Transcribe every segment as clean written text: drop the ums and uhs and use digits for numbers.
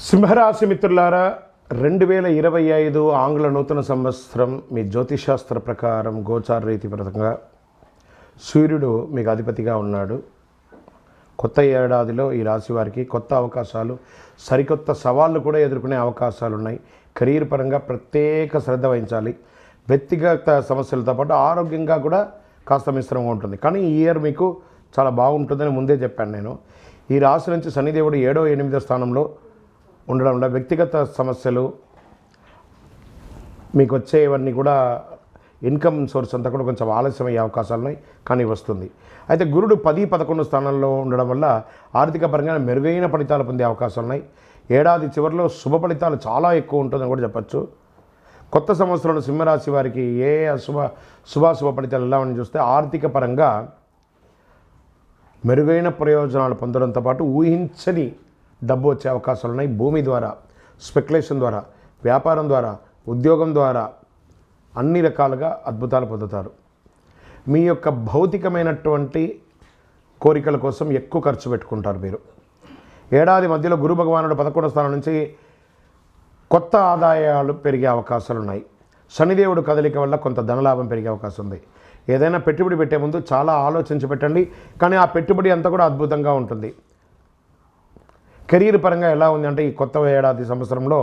సింహరాశి మిత్రులారా, 2025 ఆంగ్ల నూతన సంవత్సరం మీ జ్యోతిషాస్త్ర ప్రకారం గోచార రీతిపరంగా సూర్యుడు మీకు అధిపతిగా ఉన్నాడు. కొత్త ఏడాదిలో ఈ రాశి వారికి కొత్త అవకాశాలు, సరికొత్త సవాళ్ళు కూడా ఎదుర్కొనే అవకాశాలు ఉన్నాయి. కెరీర్ పరంగా ప్రత్యేక శ్రద్ధ వహించాలి. వ్యక్తిగత సమస్యలతో పాటు ఆరోగ్యంగా కూడా కాస్త మిశ్రమంగా ఉంటుంది. కానీ ఈ ఇయర్ మీకు చాలా బాగుంటుందని ముందే చెప్పాను నేను. ఈ రాశి నుంచి శనిదేవుడు 7వ 8వ స్థానంలో ఉండడం వల్ల వ్యక్తిగత సమస్యలు మీకు వచ్చేవన్నీ కూడా ఇన్కమ్ సోర్స్ అంతా కూడా కొంచెం ఆలస్యమయ్యే అవకాశాలు ఉన్నాయి, కానీ వస్తుంది. అయితే గురుడు 10, 11 స్థానంలో ఉండడం వల్ల ఆర్థిక పరంగా మెరుగైన ఫలితాలు పొందే అవకాశాలు ఉన్నాయి. ఏడాది చివరిలో శుభ ఫలితాలు చాలా ఎక్కువ ఉంటుందని కూడా చెప్పచ్చు. కొత్త సంవత్సరంలో సింహరాశి వారికి ఏ శుభాశుభ ఫలితాలు ఎలా అని చూస్తే ఆర్థిక పరంగా మెరుగైన ప్రయోజనాలు పొందడంతో పాటు ఊహించని డబ్బు వచ్చే అవకాశాలు ఉన్నాయి. భూమి ద్వారా, స్పెక్యులేషన్ ద్వారా, వ్యాపారం ద్వారా, ఉద్యోగం ద్వారా అన్ని రకాలుగా అద్భుతాలు పొందుతారు. మీ యొక్క భౌతికమైనటువంటి కోరికల కోసం ఎక్కువ ఖర్చు పెట్టుకుంటారు మీరు. ఏడాది మధ్యలో గురు భగవానుడు 11వ స్థానం నుంచి కొత్త ఆదాయాలు పెరిగే అవకాశాలు ఉన్నాయి. శనిదేవుడు కదలిక వల్ల కొంత ధనలాభం పెరిగే అవకాశం ఉంది. ఏదైనా పెట్టుబడి పెట్టే ముందు చాలా ఆలోచించి పెట్టండి, కానీ ఆ పెట్టుబడి అంతా కూడా అద్భుతంగా ఉంటుంది. కెరీర్ పరంగా ఎలా ఉంది అంటే ఈ కొత్త ఏడాది సంవత్సరంలో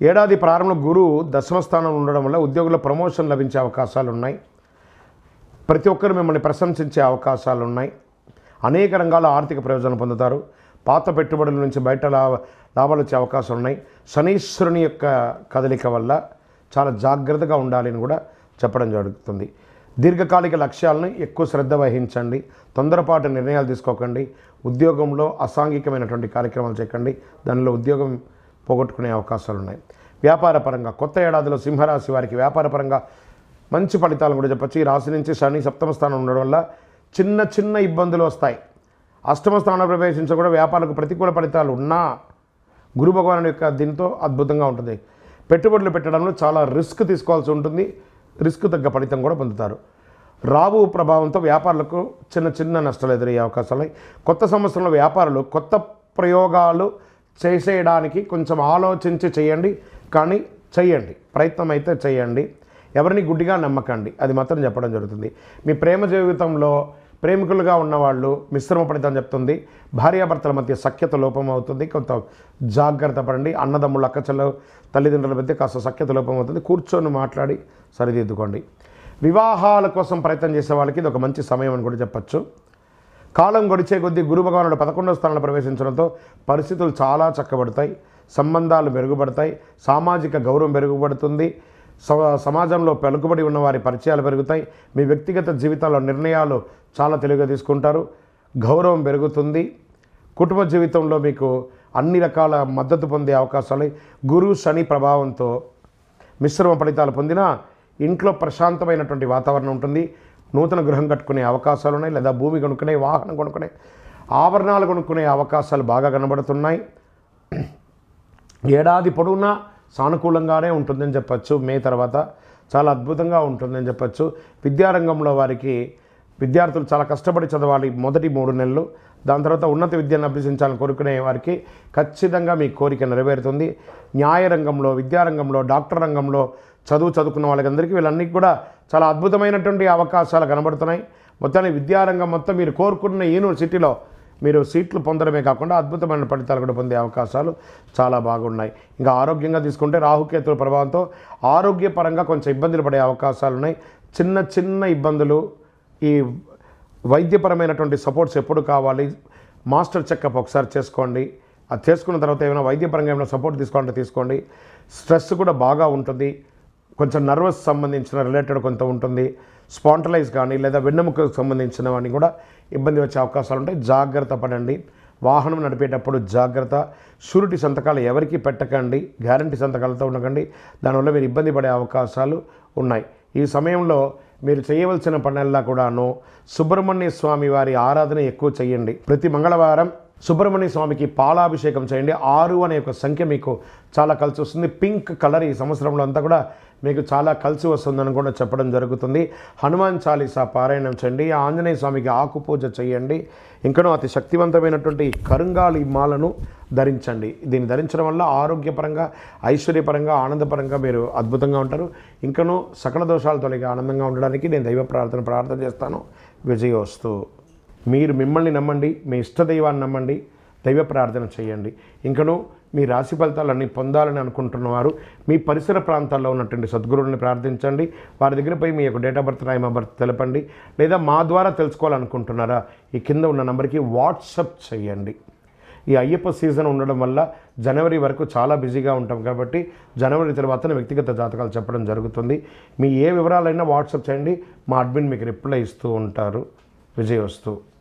ఏడాది ప్రారంభంలో గురువు 10వ స్థానంలో ఉండడం వల్ల ఉద్యోగుల ప్రమోషన్ లభించే అవకాశాలు ఉన్నాయి. ప్రతి ఒక్కరు మిమ్మల్ని ప్రశంసించే అవకాశాలు ఉన్నాయి. అనేక రంగాల ఆర్థిక ప్రయోజనం పొందుతారు. పాత పెట్టుబడుల నుంచి బయట లాభాలు వచ్చే అవకాశాలు ఉన్నాయి. శనీశ్వరుని యొక్క కదలిక వల్ల చాలా జాగ్రత్తగా ఉండాలని కూడా చెప్పడం జరుగుతుంది. దీర్ఘకాలిక లక్ష్యాలను ఎక్కువ శ్రద్ధ వహించండి. తొందరపాటు నిర్ణయాలు తీసుకోకండి. ఉద్యోగంలో అసాంఘికమైనటువంటి కార్యక్రమాలు చేయకండి. దానిలో ఉద్యోగం పోగొట్టుకునే అవకాశాలు ఉన్నాయి. వ్యాపార పరంగా కొత్త ఏడాదిలో సింహరాశి వారికి వ్యాపార పరంగా మంచి ఫలితాలు కూడా చెప్పచ్చు. ఈ రాశి నుంచి శని 7వ స్థానం ఉండడం వల్ల చిన్న చిన్న ఇబ్బందులు వస్తాయి. 8వ స్థానంలో ప్రవేశించడం కూడా వ్యాపారాలకు ప్రతికూల ఫలితాలు ఉన్నా గురు భగవానుడి యొక్క దీంతో అద్భుతంగా ఉంటుంది. పెట్టుబడులు పెట్టడంలో చాలా రిస్క్ తీసుకోవాల్సి ఉంటుంది. రిస్క్ తగ్గ ఫలితం కూడా పొందుతారు. రాబు ప్రభావంతో వ్యాపారులకు చిన్న చిన్న నష్టాలు ఎదురయ్యే అవకాశాలు ఉన్నాయి. కొత్త సంవత్సరంలో వ్యాపారులు కొత్త ప్రయోగాలు చేసేయడానికి కొంచెం ఆలోచించి చేయండి, కానీ చేయండి, ప్రయత్నం అయితే చేయండి. ఎవరిని గుడ్డిగా నమ్మకండి, అది మాత్రం చెప్పడం జరుగుతుంది. మీ ప్రేమ జీవితంలో ప్రేమికులుగా ఉన్నవాళ్ళు మిశ్రమ ఫలితం చెప్తుంది. భార్యాభర్తల మధ్య సఖ్యత లోపం అవుతుంది. కొంత జాగ్రత్త పడండి. అన్నదమ్ముళ్ళు, అక్కచెల్లెలు, తల్లిదండ్రుల మధ్య కాస్త సఖ్యత లోపం అవుతుంది. కూర్చొని మాట్లాడి సరిదిద్దుకోండి. వివాహాల కోసం ప్రయత్నం చేసే వాళ్ళకి ఇది ఒక మంచి సమయం అని కూడా చెప్పచ్చు. కాలం గడిచే కొద్దీ గురు భగవానుడు 11వ స్థానంలో ప్రవేశించడంతో పరిస్థితులు చాలా చక్కబడతాయి. సంబంధాలు మెరుగుపడతాయి. సామాజిక గౌరవం మెరుగుపడుతుంది. సమాజంలో పలుకుబడి ఉన్న వారి పరిచయాలు పెరుగుతాయి. మీ వ్యక్తిగత జీవితాల్లో నిర్ణయాలు చాలా తెలివిగా తీసుకుంటారు. గౌరవం పెరుగుతుంది. కుటుంబ జీవితంలో మీకు అన్ని రకాల మద్దతు పొందే అవకాశాలు. గురు శని ప్రభావంతో మిశ్రమ ఫలితాలు పొందినా ఇంట్లో ప్రశాంతమైనటువంటి వాతావరణం ఉంటుంది. నూతన గృహం కట్టుకునే అవకాశాలు ఉన్నాయి, లేదా భూమి కొనుక్కునే, వాహనం కొనుక్కునే, ఆభరణాలు కొనుక్కునే అవకాశాలు బాగా కనబడుతున్నాయి. ఏడాది పొడవునా సానుకూలంగానే ఉంటుందని చెప్పచ్చు. మే తర్వాత చాలా అద్భుతంగా ఉంటుందని చెప్పచ్చు. విద్యారంగంలో వారికి విద్యార్థులు చాలా కష్టపడి చదవాలి మొదటి 3 నెలలు. దాని తర్వాత ఉన్నత విద్యను అభ్యసించాలని కోరుకునే వారికి ఖచ్చితంగా మీ కోరిక నెరవేరుతుంది. న్యాయరంగంలో, విద్యారంగంలో, డాక్టర్ రంగంలో చదువుకున్న వాళ్ళకందరికీ వీళ్ళన్నిటి కూడా చాలా అద్భుతమైనటువంటి అవకాశాలు కనబడుతున్నాయి. మొత్తానికి విద్యారంగం మొత్తం మీరు కోరుకున్న యూనివర్సిటీలో మీరు సీట్లు పొందడమే కాకుండా అద్భుతమైన ఫలితాలు కూడా పొందే అవకాశాలు చాలా బాగున్నాయి. ఇంకా ఆరోగ్యంగా తీసుకుంటే రాహుకేతుల ప్రభావంతో ఆరోగ్యపరంగా కొంచెం ఇబ్బందులు పడే అవకాశాలు ఉన్నాయి. చిన్న చిన్న ఇబ్బందులు. ఈ వైద్యపరమైనటువంటి సపోర్ట్స్ ఎప్పుడు కావాలి, మాస్టర్ చెకప్ ఒకసారి చేసుకోండి. అది చేసుకున్న తర్వాత ఏమైనా వైద్యపరంగా ఏమైనా సపోర్ట్ తీసుకోవాలంటే తీసుకోండి. స్ట్రెస్ కూడా బాగా ఉంటుంది. కొంచెం నర్వస్ సంబంధించిన రిలేటెడ్ కొంత ఉంటుంది. స్పాంటలైజ్ కానీ లేదా వెన్నెముకకు సంబంధించినవన్నీ కూడా ఇబ్బంది వచ్చే అవకాశాలు ఉంటాయి. జాగ్రత్త పడండి. వాహనం నడిపేటప్పుడు జాగ్రత్త. షూరిటీ సంతకాలు ఎవరికి పెట్టకండి. గ్యారంటీ సంతకాలతో ఉండకండి. దానివల్ల మీరు ఇబ్బంది పడే అవకాశాలు ఉన్నాయి. ఈ సమయంలో మీరు చేయవలసిన పనుల్లో కూడాను సుబ్రహ్మణ్య స్వామి వారి ఆరాధన ఎక్కువ చేయండి. ప్రతి మంగళవారం సుబ్రహ్మణ్య స్వామికి పాలాభిషేకం చేయండి. 6 అనే ఒక సంఖ్య మీకు చాలా కలిసి వస్తుంది. పింక్ కలర్ ఈ సంవత్సరంలో అంతా కూడా మీకు చాలా కలిసి వస్తుందని కూడా చెప్పడం జరుగుతుంది. హనుమాన్ చాలీసా పారాయణం చేయండి. ఆంజనేయ స్వామికి ఆకు పూజ చేయండి. ఇంకనూ అతి శక్తివంతమైనటువంటి కరుంగాలి మాలను ధరించండి. దీన్ని ధరించడం వల్ల ఆరోగ్యపరంగా, ఐశ్వర్యపరంగా, ఆనందపరంగా మీరు అద్భుతంగా ఉంటారు. ఇంకనూ సకల దోషాలు తొలగి ఆనందంగా ఉండడానికి నేను దైవ ప్రార్థన చేస్తాను. విజయోస్తు. మీరు మిమ్మల్ని నమ్మండి, మీ ఇష్టదైవాన్ని నమ్మండి, దైవ ప్రార్థన చేయండి. ఇంకనూ మీ రాశి ఫలితాలన్నీ పొందాలని అనుకుంటున్నవారు మీ పరిసర ప్రాంతాల్లో ఉన్నటువంటి సద్గురువుని ప్రార్థించండి. వారి దగ్గర పోయి మీ యొక్క date of birth, time of birth తెలపండి. లేదా మా ద్వారా తెలుసుకోవాలనుకుంటున్నారా, ఈ కింద ఉన్న నెంబర్కి వాట్సప్ చేయండి. ఈ అయ్యప్ప సీజన్ ఉండడం వల్ల జనవరి వరకు చాలా బిజీగా ఉంటాం కాబట్టి జనవరి తర్వాత వ్యక్తిగత జాతకాలు చెప్పడం జరుగుతుంది. మీ ఏ వివరాలైనా వాట్సాప్ చేయండి, మా అడ్మిన్ మీకు రిప్లై ఇస్తూ ఉంటారు. విజయోస్తు.